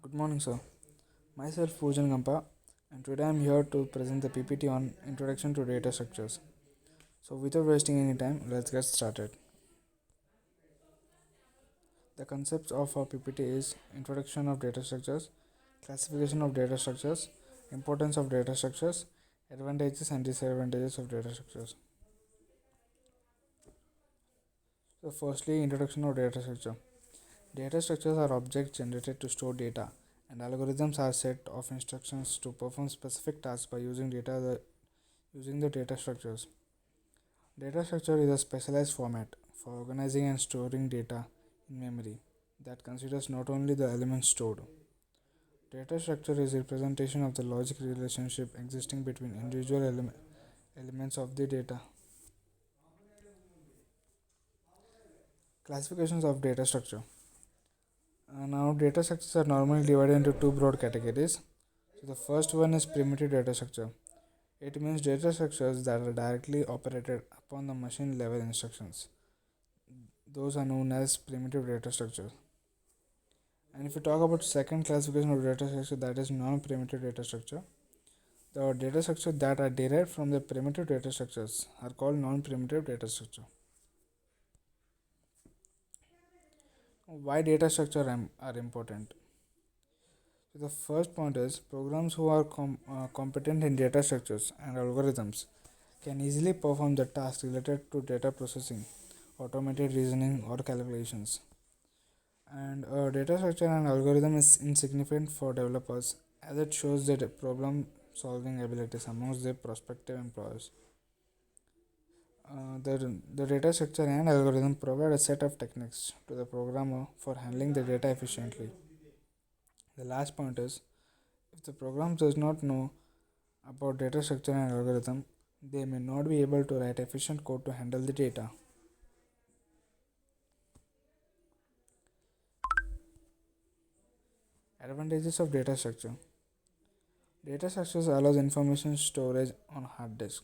Good morning, sir. Myself, Poojan Gampa, and today I'm here to present the PPT on Introduction to Data Structures. So, without wasting any time, let's get started. The concepts of our PPT is Introduction of Data Structures, Classification of Data Structures, Importance of Data Structures, Advantages and Disadvantages of Data Structures. So, firstly, Introduction of Data Structure. Data structures are objects generated to store data, and algorithms are set of instructions to perform specific tasks by using the data structures. Data structure is a specialized format for organizing and storing data in memory that considers not only the elements stored. Data structure is a representation of the logic relationship existing between individual elements of the data. Classifications of data structure. Now, data structures are normally divided into two broad categories. So, the first one is primitive data structure. It means data structures that are directly operated upon the machine level instructions. Those are known as primitive data structures. And if you talk about second classification of data structure, that is non-primitive data structure. The data structures that are derived from the primitive data structures are called non-primitive data structure. Why data structure are important? So the first point is programs who are competent in data structures and algorithms can easily perform the tasks related to data processing, automated reasoning, or calculations. And data structure and algorithm is insignificant for developers as it shows their problem solving abilities amongst their prospective employers. The data structure and algorithm provide a set of techniques to the programmer for handling the data efficiently. The last point is if the program does not know about data structure and algorithm, they may not be able to write efficient code to handle the data. Advantages of data structure. Data structures allows information storage on hard disk.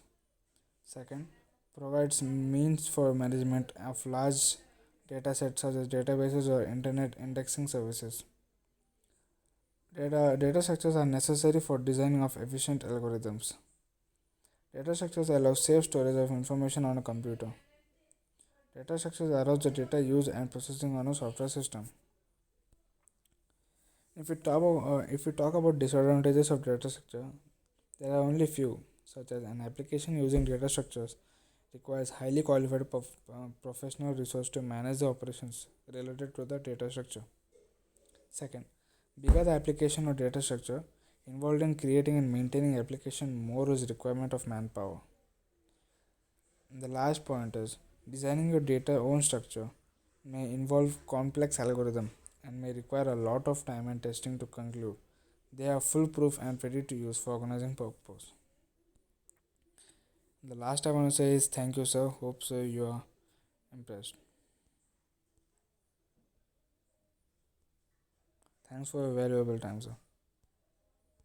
Second, provides means for management of large data sets such as databases or internet indexing services. Data structures are necessary for designing of efficient algorithms. Data structures allow safe storage of information on a computer. Data structures allows the data use and processing on a software system. If we talk about disadvantages of data structure, there are only few, such as an application using data structures requires highly qualified professional resource to manage the operations related to the data structure. Second, bigger the application or data structure involved in creating and maintaining application, more is requirement of manpower. And the last point is designing your data own structure may involve complex algorithm and may require a lot of time and testing to conclude they are foolproof and ready to use for organizing purpose. The last I want to say is thank you, sir. Hope so you are impressed. Thanks for your valuable time, sir.